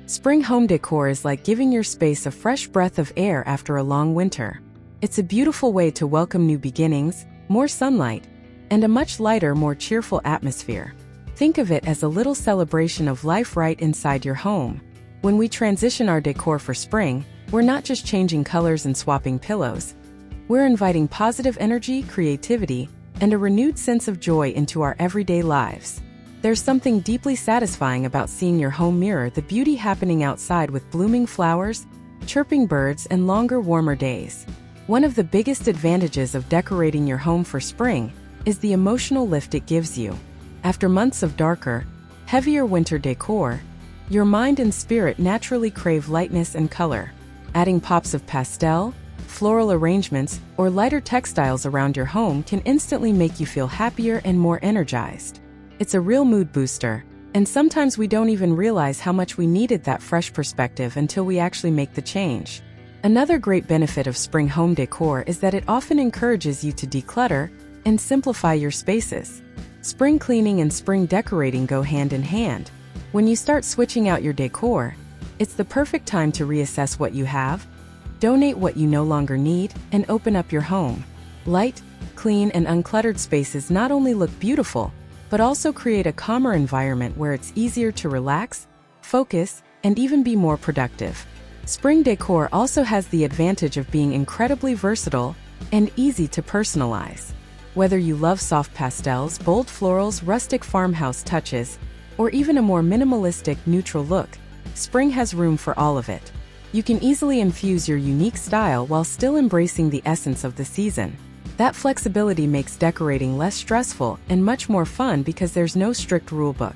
Spring home decor is like giving your space a fresh breath of air after a long winter. It's a beautiful way to welcome new beginnings, more sunlight, and a much lighter, more cheerful atmosphere. Think of it as a little celebration of life right inside your home. When we transition our decor for spring, we're not just changing colors and swapping pillows. We're inviting positive energy, creativity, and a renewed sense of joy into our everyday lives. There's something deeply satisfying about seeing your home mirror the beauty happening outside with blooming flowers, chirping birds, and longer, warmer days. One of the biggest advantages of decorating your home for spring is the emotional lift it gives you. After months of darker, heavier winter decor, your mind and spirit naturally crave lightness and color. Adding pops of pastel, floral arrangements, or lighter textiles around your home can instantly make you feel happier and more energized. It's a real mood booster, and sometimes we don't even realize how much we needed that fresh perspective until we actually make the change. Another great benefit of spring home decor is that it often encourages you to declutter and simplify your spaces. Spring cleaning and spring decorating go hand in hand. When you start switching out your decor, it's the perfect time to reassess what you have, donate what you no longer need, and open up your home. Light, clean, and uncluttered spaces not only look beautiful, but also create a calmer environment where it's easier to relax, focus, and even be more productive. Spring decor also has the advantage of being incredibly versatile and easy to personalize. Whether you love soft pastels, bold florals, rustic farmhouse touches, or even a more minimalistic, neutral look, spring has room for all of it. You can easily infuse your unique style while still embracing the essence of the season. That flexibility makes decorating less stressful and much more fun because there's no strict rulebook.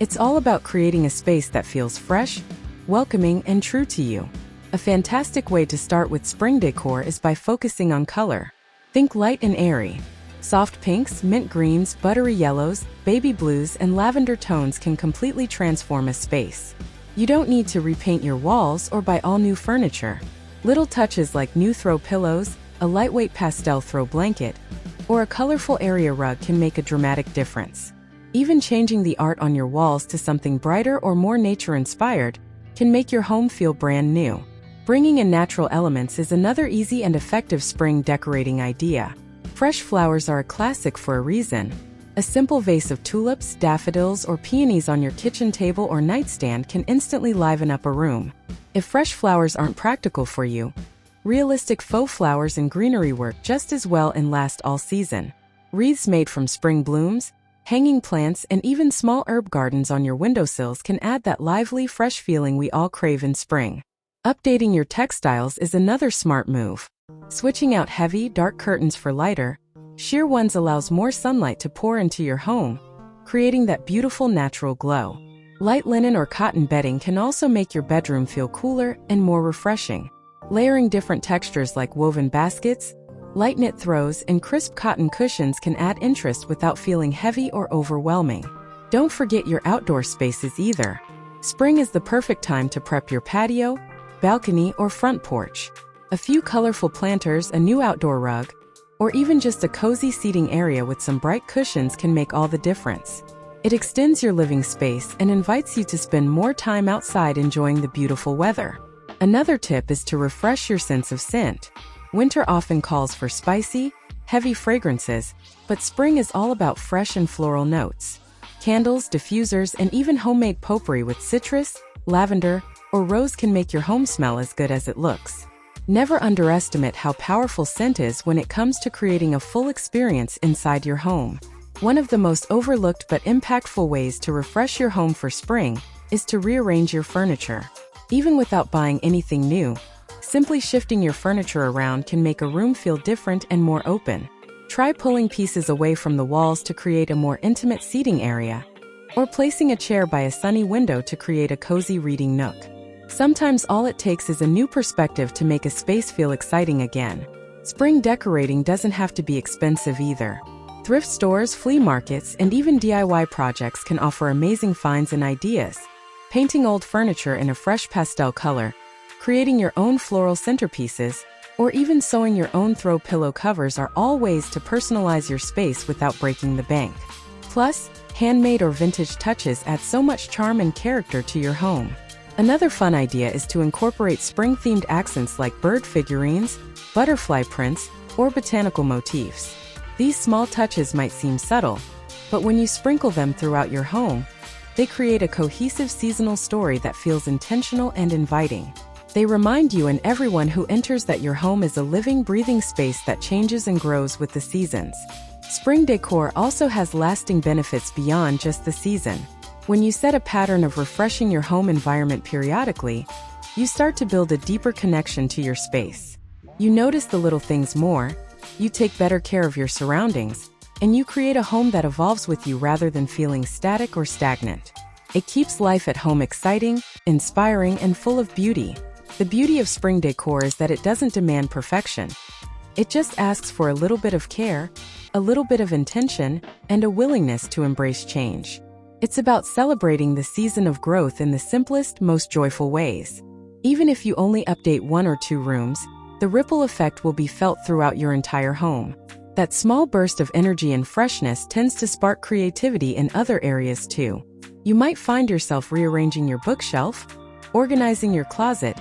It's all about creating a space that feels fresh, welcoming, and true to you. A fantastic way to start with spring decor is by focusing on color. Think light and airy. Soft pinks, mint greens, buttery yellows, baby blues, and lavender tones can completely transform a space. You don't need to repaint your walls or buy all new furniture. Little touches like new throw pillows, a lightweight pastel throw blanket, or a colorful area rug can make a dramatic difference. Even changing the art on your walls to something brighter or more nature-inspired can make your home feel brand new. Bringing in natural elements is another easy and effective spring decorating idea. Fresh flowers are a classic for a reason. A simple vase of tulips, daffodils, or peonies on your kitchen table or nightstand can instantly liven up a room. If fresh flowers aren't practical for you, realistic faux flowers and greenery work just as well and last all season. Wreaths made from spring blooms, hanging plants, and even small herb gardens on your windowsills can add that lively, fresh feeling we all crave in spring. Updating your textiles is another smart move. Switching out heavy, dark curtains for lighter, sheer ones allows more sunlight to pour into your home, creating that beautiful natural glow. Light linen or cotton bedding can also make your bedroom feel cooler and more refreshing. Layering different textures like woven baskets, light knit throws, and crisp cotton cushions can add interest without feeling heavy or overwhelming. Don't forget your outdoor spaces either. Spring is the perfect time to prep your patio, balcony, or front porch. A few colorful planters, a new outdoor rug, or even just a cozy seating area with some bright cushions can make all the difference. It extends your living space and invites you to spend more time outside enjoying the beautiful weather. Another tip is to refresh your sense of scent. Winter often calls for spicy, heavy fragrances, but spring is all about fresh and floral notes. Candles, diffusers, and even homemade potpourri with citrus, lavender, or rose can make your home smell as good as it looks. Never underestimate how powerful scent is when it comes to creating a full experience inside your home. One of the most overlooked but impactful ways to refresh your home for spring is to rearrange your furniture. Even without buying anything new, simply shifting your furniture around can make a room feel different and more open. Try pulling pieces away from the walls to create a more intimate seating area, or placing a chair by a sunny window to create a cozy reading nook. Sometimes all it takes is a new perspective to make a space feel exciting again. Spring decorating doesn't have to be expensive either. Thrift stores, flea markets, and even DIY projects can offer amazing finds and ideas. Painting old furniture in a fresh pastel color, creating your own floral centerpieces, or even sewing your own throw pillow covers are all ways to personalize your space without breaking the bank. Plus, handmade or vintage touches add so much charm and character to your home. Another fun idea is to incorporate spring-themed accents like bird figurines, butterfly prints, or botanical motifs. These small touches might seem subtle, but when you sprinkle them throughout your home, they create a cohesive seasonal story that feels intentional and inviting. They remind you and everyone who enters that your home is a living, breathing space that changes and grows with the seasons. Spring decor also has lasting benefits beyond just the season. When you set a pattern of refreshing your home environment periodically, you start to build a deeper connection to your space. You notice the little things more, you take better care of your surroundings, and you create a home that evolves with you rather than feeling static or stagnant. It keeps life at home exciting, inspiring, and full of beauty. The beauty of spring decor is that it doesn't demand perfection. It just asks for a little bit of care, a little bit of intention, and a willingness to embrace change. It's about celebrating the season of growth in the simplest, most joyful ways. Even if you only update 1 or 2 rooms, the ripple effect will be felt throughout your entire home. That small burst of energy and freshness tends to spark creativity in other areas too. You might find yourself rearranging your bookshelf, organizing your closet,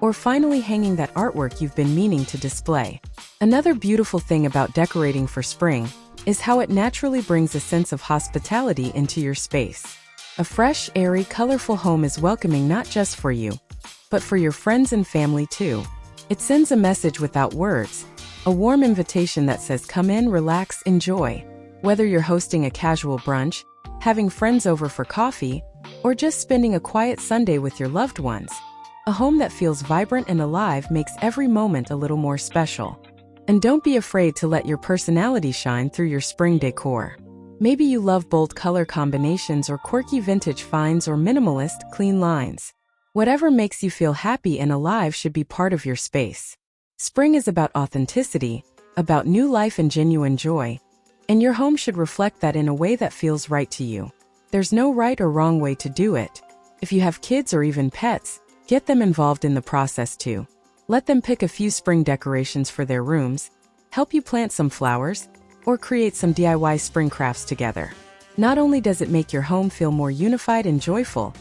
or finally hanging that artwork you've been meaning to display. Another beautiful thing about decorating for spring is how it naturally brings a sense of hospitality into your space. A fresh, airy, colorful home is welcoming not just for you, but for your friends and family too. It sends a message without words, a warm invitation that says come in, relax, enjoy. Whether you're hosting a casual brunch, having friends over for coffee, or just spending a quiet Sunday with your loved ones, a home that feels vibrant and alive makes every moment a little more special. And don't be afraid to let your personality shine through your spring decor. Maybe you love bold color combinations or quirky vintage finds or minimalist, clean lines. Whatever makes you feel happy and alive should be part of your space. Spring is about authenticity, about new life and genuine joy, and your home should reflect that in a way that feels right to you. There's no right or wrong way to do it. If you have kids or even pets, get them involved in the process too. Let them pick a few spring decorations for their rooms, help you plant some flowers, or create some DIY spring crafts together. Not only does it make your home feel more unified and joyful,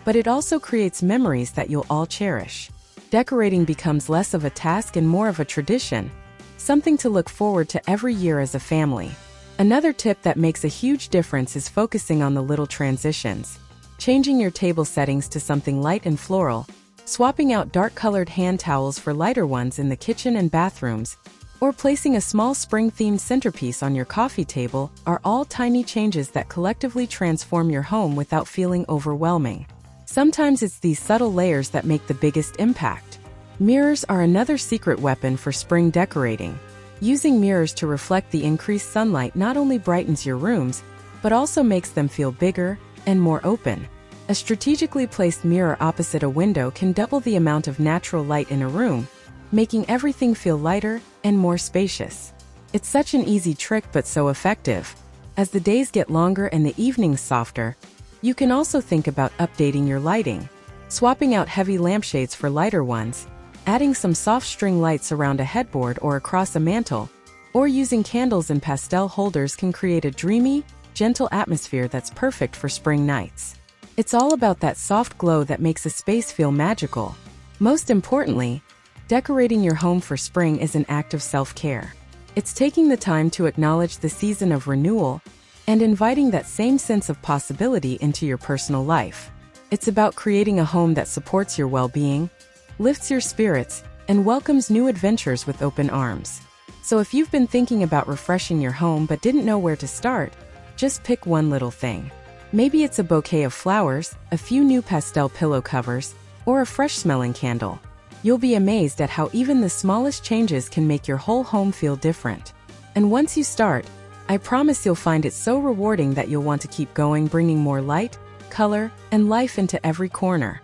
but it also creates memories that you'll all cherish. Decorating becomes less of a task and more of a tradition, something to look forward to every year as a family. Another tip that makes a huge difference is focusing on the little transitions. Changing your table settings to something light and floral, swapping out dark-colored hand towels for lighter ones in the kitchen and bathrooms, or placing a small spring-themed centerpiece on your coffee table are all tiny changes that collectively transform your home without feeling overwhelming. Sometimes it's these subtle layers that make the biggest impact. Mirrors are another secret weapon for spring decorating. Using mirrors to reflect the increased sunlight not only brightens your rooms, but also makes them feel bigger and more open. A strategically placed mirror opposite a window can double the amount of natural light in a room, making everything feel lighter and more spacious. It's such an easy trick but so effective. As the days get longer and the evenings softer, you can also think about updating your lighting. Swapping out heavy lampshades for lighter ones, adding some soft string lights around a headboard or across a mantle, or using candles and pastel holders can create a dreamy, gentle atmosphere that's perfect for spring nights. It's all about that soft glow that makes a space feel magical. Most importantly, decorating your home for spring is an act of self-care. It's taking the time to acknowledge the season of renewal and inviting that same sense of possibility into your personal life. It's about creating a home that supports your well-being, lifts your spirits, and welcomes new adventures with open arms. So if you've been thinking about refreshing your home but didn't know where to start, just pick one little thing. Maybe it's a bouquet of flowers, a few new pastel pillow covers, or a fresh-smelling candle. You'll be amazed at how even the smallest changes can make your whole home feel different. And once you start, I promise you'll find it so rewarding that you'll want to keep going, bringing more light, color, and life into every corner.